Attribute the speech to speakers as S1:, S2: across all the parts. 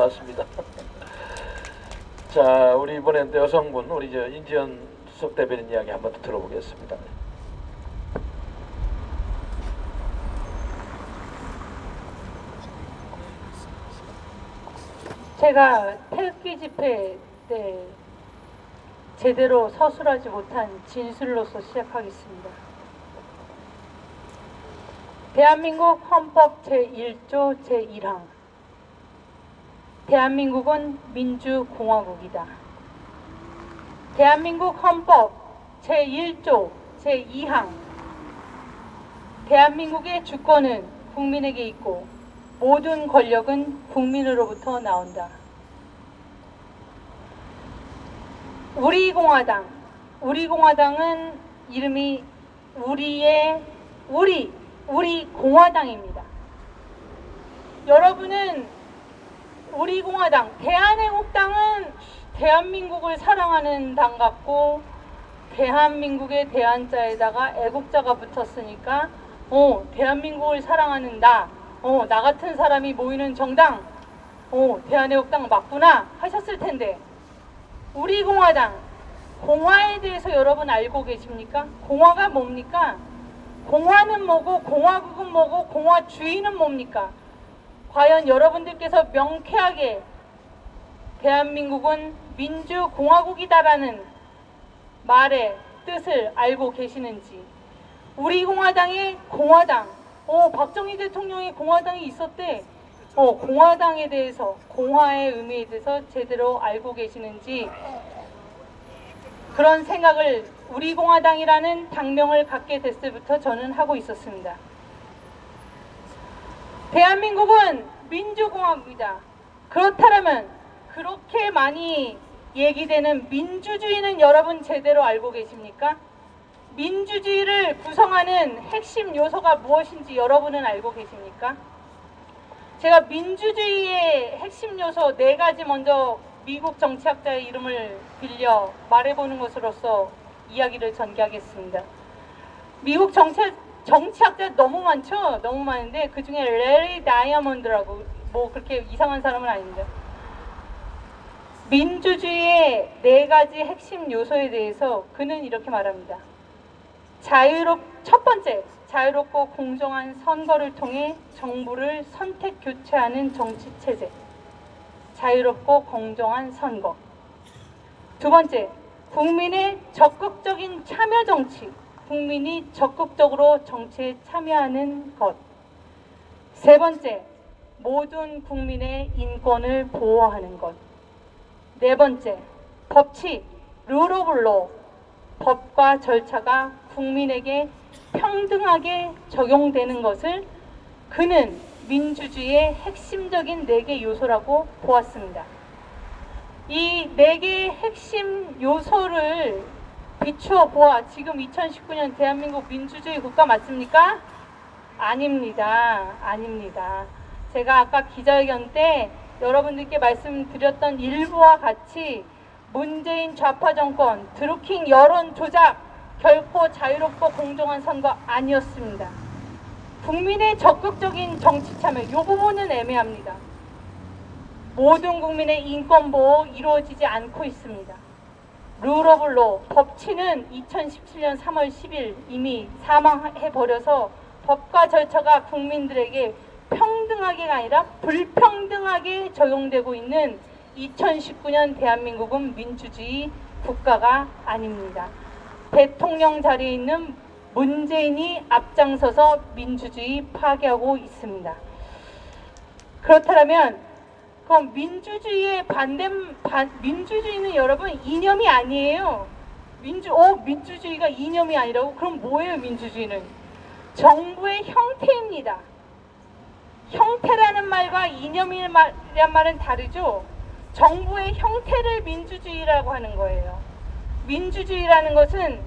S1: 같습니다. 자, 우리 이번엔 또 여성분, 우리 저 인지연 수석 대변인 이야기 한번 더 들어보겠습니다.
S2: 제가 태극기 집회 때 제대로 서술하지 못한 진술로서 시작하겠습니다. 대한민국 헌법 제1조 제1항 대한민국은 민주공화국이다. 대한민국 헌법 제1조 제2항 대한민국의 주권은 국민에게 있고 모든 권력은 국민으로부터 나온다. 우리공화당은 이름이 우리 공화당입니다. 여러분은 우리공화당, 대한애국당은 대한민국을 사랑하는 당 같고 대한민국의 대한자에다가 애국자가 붙었으니까 대한민국을 사랑하는 나 같은 사람이 모이는 정당 대한애국당 맞구나 하셨을 텐데 우리공화당, 공화에 대해서 여러분 알고 계십니까? 공화가 뭡니까? 공화는 뭐고 공화국은 뭐고 공화주의는 뭡니까? 과연 여러분들께서 명쾌하게 대한민국은 민주공화국이다라는 말의 뜻을 알고 계시는지. 우리공화당의 공화당, 박정희 대통령의 공화당이 있었대. 공화당에 대해서, 공화의 의미에 대해서 제대로 알고 계시는지 그런 생각을 우리공화당이라는 당명을 갖게 됐을 때부터 저는 하고 있었습니다. 대한민국은 민주공화국이다. 그렇다면 그렇게 많이 얘기되는 민주주의는 여러분 제대로 알고 계십니까? 민주주의를 구성하는 핵심 요소가 무엇인지 여러분은 알고 계십니까? 제가 민주주의의 핵심 요소 4가지 먼저 미국 정치학자의 이름을 빌려 말해보는 것으로서 이야기를 전개하겠습니다. 미국 정치학자 너무 많죠? 너무 많은데 그 중에 레리 다이아몬드라고 뭐 그렇게 이상한 사람은 아닙니다. 민주주의의 4가지 핵심 요소에 대해서 그는 이렇게 말합니다. 첫 번째, 자유롭고 공정한 선거를 통해 정부를 선택 교체하는 정치체제. 자유롭고 공정한 선거. 2번째, 국민의 적극적인 참여 정치. 국민이 적극적으로 정치에 참여하는 것. 3번째, 모든 국민의 인권을 보호하는 것. 4번째, 법치, 룰 오브 로. 법과 절차가 국민에게 평등하게 적용되는 것을 그는 민주주의의 핵심적인 4개 요소라고 보았습니다. 이 4개의 핵심 요소를 비추어 보아 지금 2019년 대한민국 민주주의 국가 맞습니까? 아닙니다. 아닙니다. 제가 아까 기자회견 때 여러분들께 말씀드렸던 일부와 같이 문재인 좌파 정권, 드루킹 여론 조작, 결코 자유롭고 공정한 선거 아니었습니다. 국민의 적극적인 정치 참여, 이 부분은 애매합니다. 모든 국민의 인권 보호 이루어지지 않고 있습니다. 룰 오브 로, 법치는 2017년 3월 10일 이미 사망해버려서 법과 절차가 국민들에게 평등하게가 아니라 불평등하게 적용되고 있는 2019년 대한민국은 민주주의 국가가 아닙니다. 대통령 자리에 있는 문재인이 앞장서서 민주주의 파괴하고 있습니다. 그렇다면 그럼 민주주의의 민주주의는 여러분 이념이 아니에요. 민주주의가 이념이 아니라고? 그럼 뭐예요 민주주의는? 정부의 형태입니다. 형태라는 말과 이념이란 말은 다르죠. 정부의 형태를 민주주의라고 하는 거예요. 민주주의라는 것은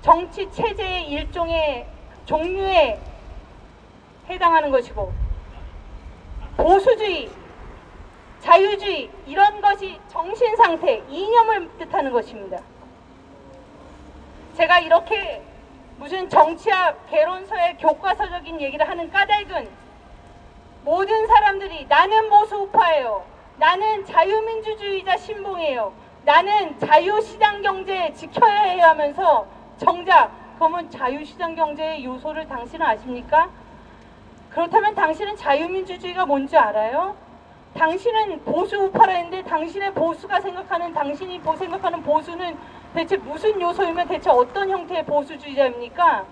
S2: 정치 체제의 일종의 종류에 해당하는 것이고 보수주의, 자유주의 이런 것이 정신상태, 이념을 뜻하는 것입니다. 제가 이렇게 무슨 정치학 개론서의 교과서적인 얘기를 하는 까닭은 모든 사람들이 나는 보수우파예요. 나는 자유민주주의자 신봉이에요. 나는 자유시장 경제 지켜야 해요 하면서 정작 그러면 자유시장 경제의 요소를 당신은 아십니까? 그렇다면 당신은 자유민주주의가 뭔지 알아요? 당신은 보수우파라 했는데 당신의 보수가 생각하는 당신이 생각하는 보수는 대체 무슨 요소이면 대체 어떤 형태의 보수주의자입니까?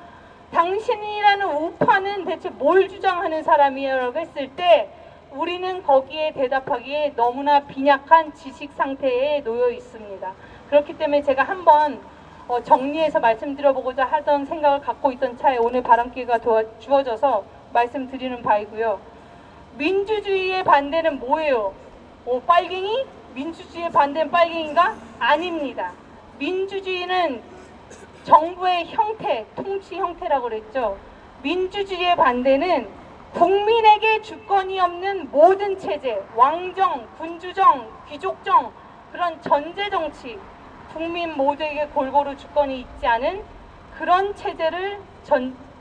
S2: 당신이라는 우파는 대체 뭘 주장하는 사람이라고 했을 때 우리는 거기에 대답하기에 너무나 빈약한 지식 상태에 놓여 있습니다. 그렇기 때문에 제가 한번 정리해서 말씀드려보고자 하던 생각을 갖고 있던 차에 오늘 바람기회가 주어져서 말씀드리는 바이고요. 민주주의의 반대는 뭐예요? 빨갱이? 민주주의의 반대는 빨갱이인가? 아닙니다. 민주주의는 정부의 형태, 통치 형태라고 그랬죠. 민주주의의 반대는 국민에게 주권이 없는 모든 체제, 왕정, 군주정, 귀족정, 그런 전제정치, 국민 모두에게 골고루 주권이 있지 않은 그런 체제를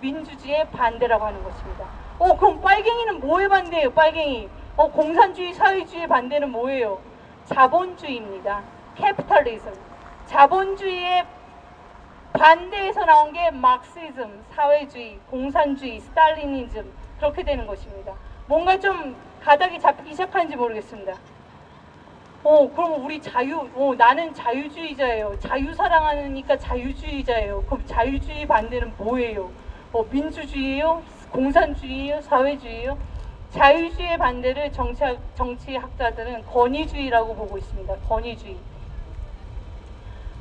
S2: 민주주의의 반대라고 하는 것입니다. 그럼 빨갱이는 뭐에 반대예요? 빨갱이. 공산주의, 사회주의의 반대는 뭐예요? 자본주의입니다. 캐피탈리즘. 자본주의의 반대에서 나온 게 막시즘, 사회주의, 공산주의, 스탈리니즘 그렇게 되는 것입니다. 뭔가 좀 가닥이 잡히기 시작하는지 모르겠습니다. 그럼 우리 나는 자유주의자예요. 자유 사랑하니까 자유주의자예요. 그럼 자유주의 반대는 뭐예요? 민주주의예요? 공산주의예요? 사회주의예요? 자유주의의 반대를 정치학자들은 권위주의라고 보고 있습니다. 권위주의.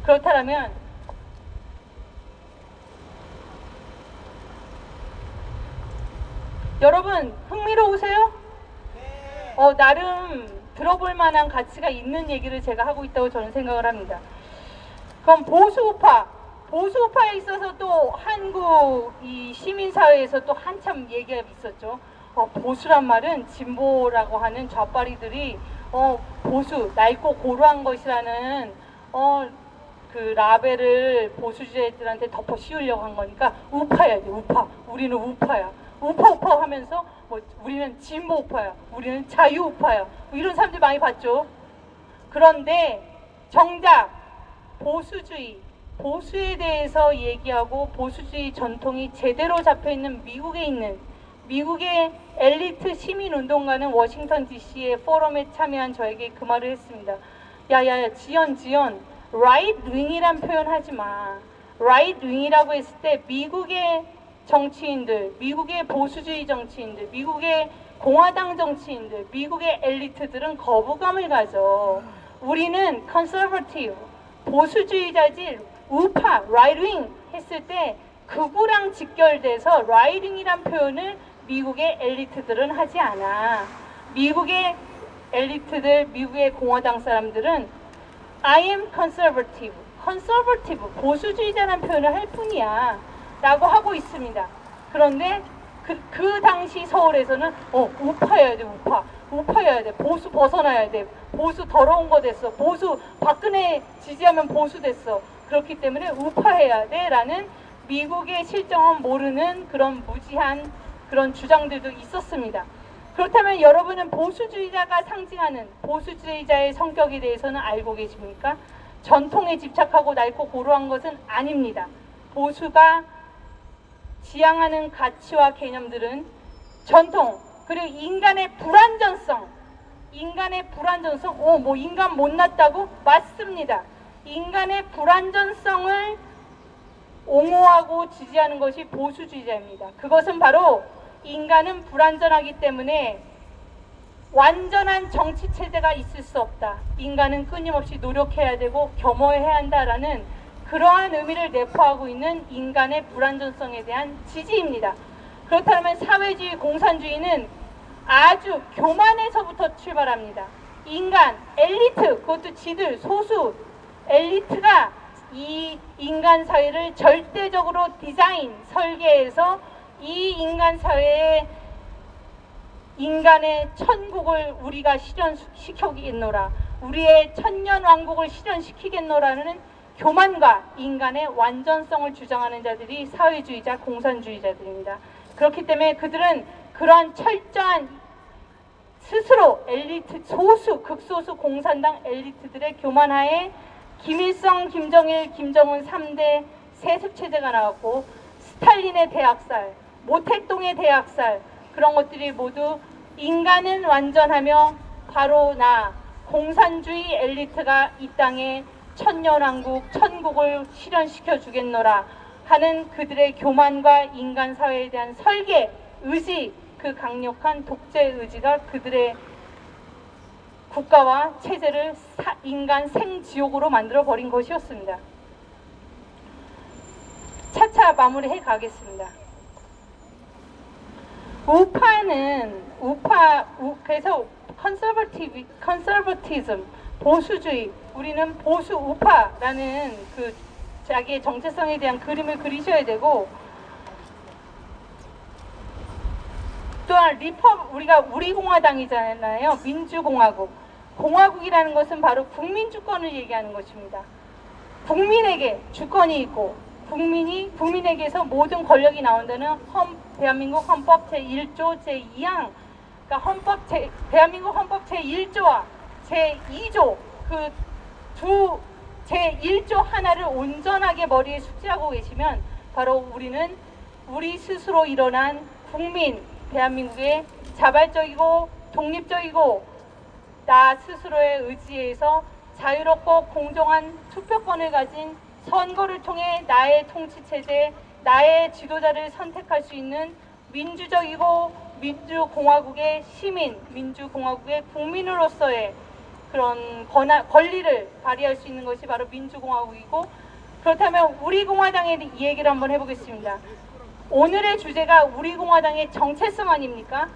S2: 그렇다면 여러분 흥미로우세요? 나름 들어볼 만한 가치가 있는 얘기를 제가 하고 있다고 저는 생각을 합니다. 그럼 보수우파에 있어서 또 한국 이 시민사회에서 또 한참 얘기가 있었죠. 보수란 말은 진보라고 하는 좌파리들이 보수, 낡고 고루한 것이라는 그 라벨을 보수주의자들한테 덮어 씌우려고 한 거니까 우파야 돼. 우파. 우리는 우파야. 우파 하면서 우리는 진보 우파야. 우리는 자유 우파야. 이런 사람들 많이 봤죠. 그런데 정작 보수에 대해서 얘기하고 보수주의 전통이 제대로 잡혀있는 미국의 엘리트 시민운동가는 워싱턴 DC의 포럼에 참여한 저에게 그 말을 했습니다. 야야 지연 right wing이란 표현 하지 마. right wing이라고 했을 때 미국의 정치인들, 미국의 보수주의 정치인들, 미국의 공화당 정치인들, 미국의 엘리트들은 거부감을 가져. 우리는 conservative, 보수주의자지 우파, right wing 했을 때 극우랑 직결돼서 right wing이란 표현을 미국의 엘리트들은 하지 않아. 미국의 엘리트들, 미국의 공화당 사람들은 I am conservative, 보수주의자라는 표현을 할 뿐이야 라고 하고 있습니다. 그런데 그 당시 서울에서는 우파여야 돼. 우파여야 돼. 보수 벗어나야 돼. 보수 더러운 거 됐어. 보수 박근혜 지지하면 보수 됐어. 그렇기 때문에 우파해야 돼 라는 미국의 실정은 모르는 그런 무지한 그런 주장들도 있었습니다. 그렇다면 여러분은 보수주의자가 상징하는 보수주의자의 성격에 대해서는 알고 계십니까? 전통에 집착하고 낡고 고루한 것은 아닙니다. 보수가 지향하는 가치와 개념들은 전통, 그리고 인간의 불완전성, 인간 못났다고? 맞습니다. 인간의 불완전성을 옹호하고 지지하는 것이 보수주의자입니다. 그것은 바로 인간은 불완전하기 때문에 완전한 정치체제가 있을 수 없다. 인간은 끊임없이 노력해야 되고 겸허해야 한다라는 그러한 의미를 내포하고 있는 인간의 불완전성에 대한 지지입니다. 그렇다면 사회주의, 공산주의는 아주 교만에서부터 출발합니다. 인간, 엘리트, 그것도 지들, 소수, 엘리트가 이 인간 사회를 절대적으로 설계해서 이 인간 사회에 인간의 천국을 우리가 실현시키겠노라, 우리의 천년왕국을 실현시키겠노라는 교만과 인간의 완전성을 주장하는 자들이 사회주의자, 공산주의자들입니다. 그렇기 때문에 그들은 그러한 철저한 스스로 엘리트 소수 극소수 공산당 엘리트들의 교만하에 김일성, 김정일, 김정은 3대 세습 체제가 나왔고 스탈린의 대학살, 모택동의 대학살 그런 것들이 모두 인간은 완전하며 바로 나 공산주의 엘리트가 이 땅에 천년왕국 천국을 실현시켜 주겠노라 하는 그들의 교만과 인간 사회에 대한 설계, 의지, 그 강력한 독재 의지가 그들의 국가와 체제를 인간 생지옥으로 만들어 버린 것이었습니다. 차차 마무리해 가겠습니다. 그래서 컨서버티즘, 보수주의, 우리는 보수 우파라는 그 자기의 정체성에 대한 그림을 그리셔야 되고, 또한 우리가 우리공화당이잖아요. 민주공화국. 공화국이라는 것은 바로 국민주권을 얘기하는 것입니다. 국민에게 주권이 있고 국민에게서 모든 권력이 나온다는 대한민국 헌법 제1조 제2항, 그러니까 대한민국 헌법 제1조와 제2조 그 제1조 하나를 온전하게 머리에 숙지하고 계시면 바로 우리는 우리 스스로 일어난 국민, 대한민국의 자발적이고 독립적이고 나 스스로의 의지에서 자유롭고 공정한 투표권을 가진 선거를 통해 나의 통치체제, 나의 지도자를 선택할 수 있는 민주적이고 민주공화국의 시민, 민주공화국의 국민으로서의 그런 권리를 발휘할 수 있는 것이 바로 민주공화국이고, 그렇다면 우리공화당의 이 얘기를 한번 해보겠습니다. 오늘의 주제가 우리공화당의 정체성 아닙니까?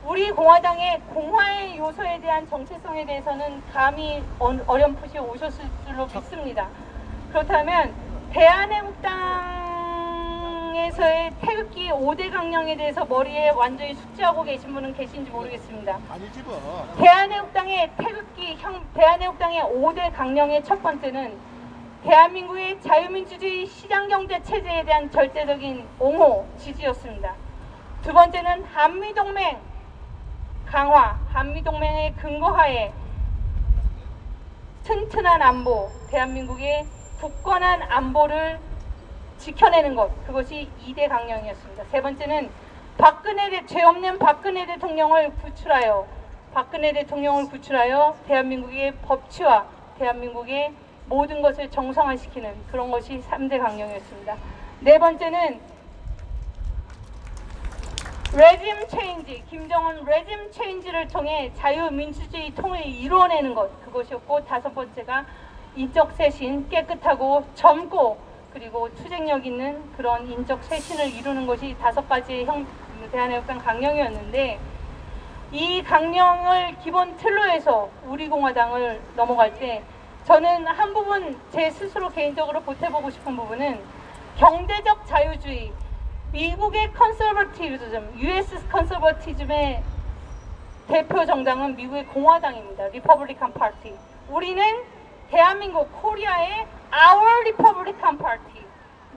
S2: 우리공화당의 공화의 요소에 대한 정체성에 대해서는 감히 어렴풋이 오셨을 줄로 믿습니다. 그렇다면 대한애국당에서의 태극기 5대 강령에 대해서 머리에 완전히 숙지하고 계신 분은 계신지 모르겠습니다. 대한애국당의 대한애국당의 5대 강령의 첫 번째는 대한민국의 자유민주주의 시장경제 체제에 대한 절대적인 옹호, 지지였습니다. 두 번째는 한미동맹 강화, 한미동맹의 근거하에 튼튼한 안보, 대한민국의 굳건한 안보를 지켜내는 것, 그것이 2대 강령이었습니다. 세 번째는 죄 없는 박근혜 대통령을 구출하여 대한민국의 법치와 대한민국의 모든 것을 정상화시키는 그런 것이 3대 강령이었습니다. 네 번째는 레짐 체인지, 김정은 레짐 체인지를 통해 자유민주주의 통일을 이루어내는 것, 그것이었고, 다섯 번째가 인적 쇄신, 깨끗하고 젊고 그리고 투쟁력 있는 그런 인적 쇄신을 이루는 것이 5가지의 대한애국당 강령이었는데, 이 강령을 기본 틀로 해서 우리공화당을 넘어갈 때 저는 한 부분 제 스스로 개인적으로 보태보고 싶은 부분은 경제적 자유주의, 미국의 컨서버티즘, US 컨서버티즘의 대표 정당은 미국의 공화당입니다. 리퍼블리칸 파티. 우리는 대한민국 코리아의 Our Republican Party,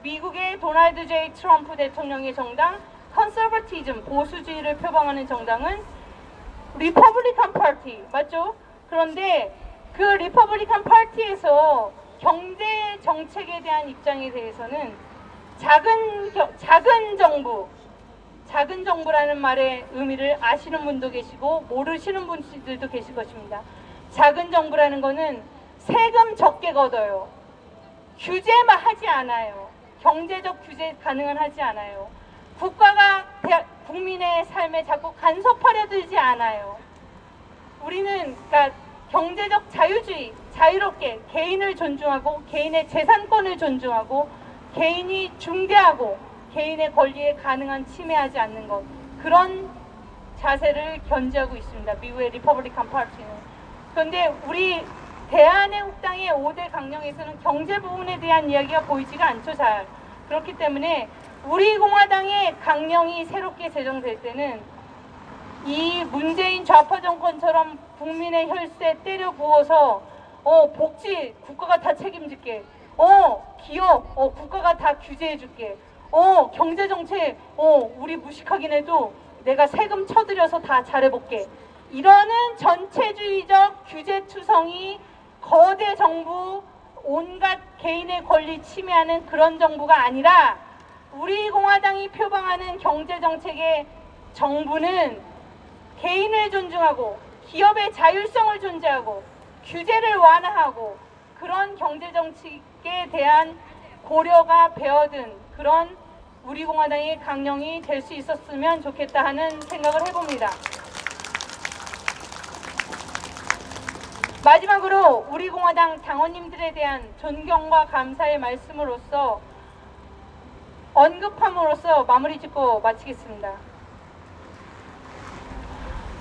S2: 미국의 도널드 J 트럼프 대통령의 정당 컨서버티즘, 보수주의를 표방하는 정당은 리퍼블리칸 파티 맞죠? 그런데 그 리퍼블리칸 파티에서 경제 정책에 대한 입장에 대해서는 작은 정부라는 말의 의미를 아시는 분도 계시고 모르시는 분들도 계실 것입니다. 작은 정부라는 거는 세금 적게 걷어요. 규제만 하지 않아요. 경제적 규제 가능은 하지 않아요. 국가가 국민의 삶에 자꾸 간섭하려 들지 않아요. 우리는 그러니까 경제적 자유주의, 자유롭게 개인을 존중하고 개인의 재산권을 존중하고 개인이 중대하고 개인의 권리에 가능한 침해하지 않는 것, 그런 자세를 견지하고 있습니다. 미국의 리퍼블리칸 파티는. 그런데 우리 대한애국당의 5대 강령에서는 경제 부분에 대한 이야기가 보이지가 않죠. 잘. 그렇기 때문에 우리공화당의 강령이 새롭게 제정될 때는 이 문재인 좌파 정권처럼 국민의 혈세 때려 부어서 복지 국가가 다 책임질게, 기업 국가가 다 규제해줄게, 경제정책 우리 무식하긴 해도 내가 세금 쳐들여서 다 잘해볼게, 이러는 전체주의적 규제투성이 거대 정부, 온갖 개인의 권리 침해하는 그런 정부가 아니라 우리 공화당이 표방하는 경제정책의 정부는 개인을 존중하고 기업의 자율성을 존재하고 규제를 완화하고 그런 경제정책에 대한 고려가 배어든 그런 우리 공화당의 강령이 될 수 있었으면 좋겠다 하는 생각을 해봅니다. 마지막으로 우리 공화당 당원님들에 대한 존경과 감사의 말씀으로서 언급함으로써 마무리 짓고 마치겠습니다.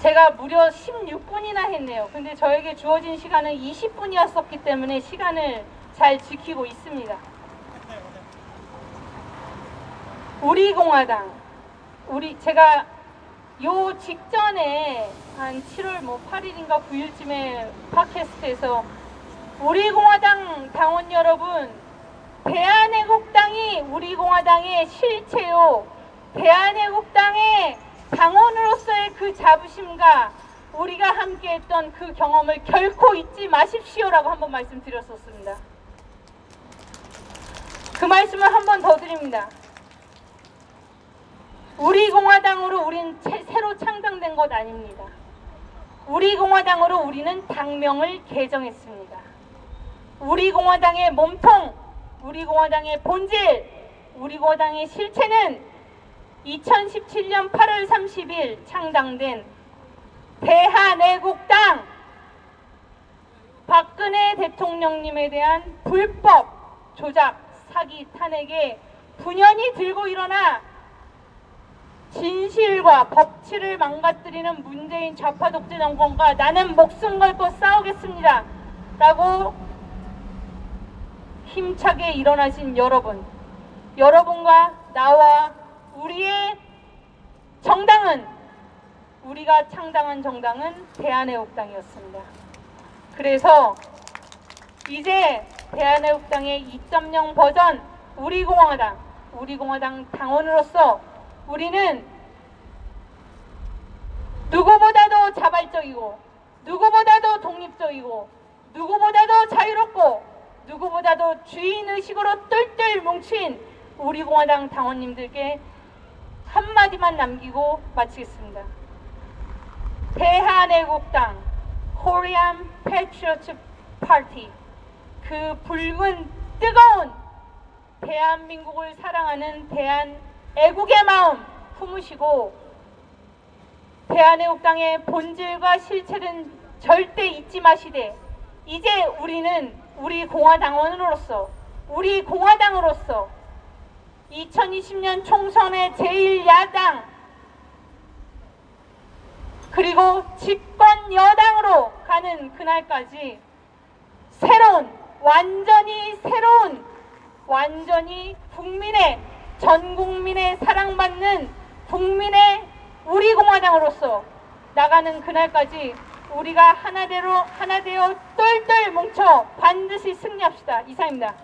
S2: 제가 무려 16분이나 했네요. 근데 저에게 주어진 시간은 20분이었었기 때문에 시간을 잘 지키고 있습니다. 우리 공화당, 제가 요 직전에 한 7월 8일인가 9일쯤에 팟캐스트에서 우리 공화당 당원 여러분, 대한애국당이 우리 공화당의 실체요, 대한애국당의 당원으로서의 그 자부심과 우리가 함께했던 그 경험을 결코 잊지 마십시오라고 한번 말씀드렸었습니다. 그 말씀을 한 번 더 드립니다. 우리 공화당으로 우리는 새로 창당된 것 아닙니다. 우리 공화당으로 우리는 당명을 개정했습니다. 우리 공화당의 몸통, 우리 공화당의 본질, 우리 공화당의 실체는 2017년 8월 30일 창당된 대한애국당, 박근혜 대통령님에 대한 불법 조작, 사기, 탄핵에 분연히 들고 일어나 진실과 법치를 망가뜨리는 문재인 좌파 독재 정권과 나는 목숨 걸고 싸우겠습니다 라고 힘차게 일어나신 여러분과 나와 우리의 정당은, 우리가 창당한 정당은 대한애국당이었습니다. 그래서 이제 대한애국당의 2.0 버전 우리 공화당 당원으로서 우리는 누구보다도 자발적이고 누구보다도 독립적이고 누구보다도 자유롭고 누구보다도 주인의식으로 똘똘 뭉친 우리 공화당 당원님들께 한마디만 남기고 마치겠습니다. 대한애국당 Korean Patriot Party, 그 붉은 뜨거운 대한민국을 사랑하는 애국의 마음 품으시고 대한애국당의 본질과 실체는 절대 잊지 마시되 이제 우리는 우리 공화당원으로서, 우리 공화당으로서 2020년 총선의 제1야당 그리고 집권 여당으로 가는 그날까지 완전히 전 국민의 사랑받는 우리 공화당으로서 나가는 그날까지 우리가 하나 되어 똘똘 뭉쳐 반드시 승리합시다. 이상입니다.